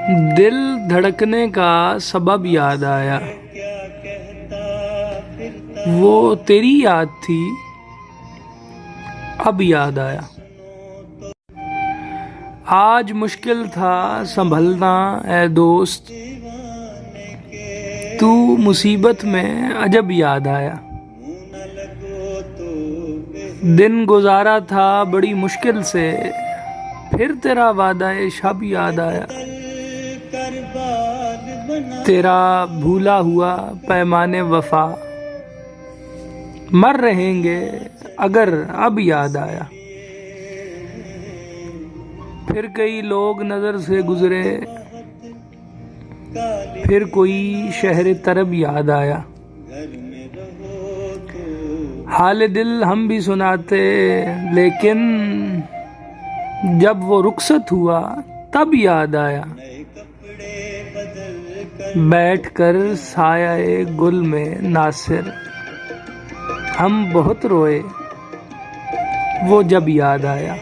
दिल धड़कने का सबब याद आया, वो तेरी याद थी अब याद आया। आज मुश्किल था संभलना ए दोस्त, तू मुसीबत में अजब याद आया। दिन गुजारा था बड़ी मुश्किल से, फिर तेरा वादा-ए शब याद आया। तेरा भूला हुआ पैमाने वफा, मर रहेंगे अगर अब याद आया। फिर कई लोग नजर से गुजरे, फिर कोई शहर तरब याद आया। हाल दिल हम भी सुनाते, लेकिन जब वो रुखसत हुआ तब याद आया। बैठकर साया गुल में नासिर, हम बहुत रोए वो जब याद आया।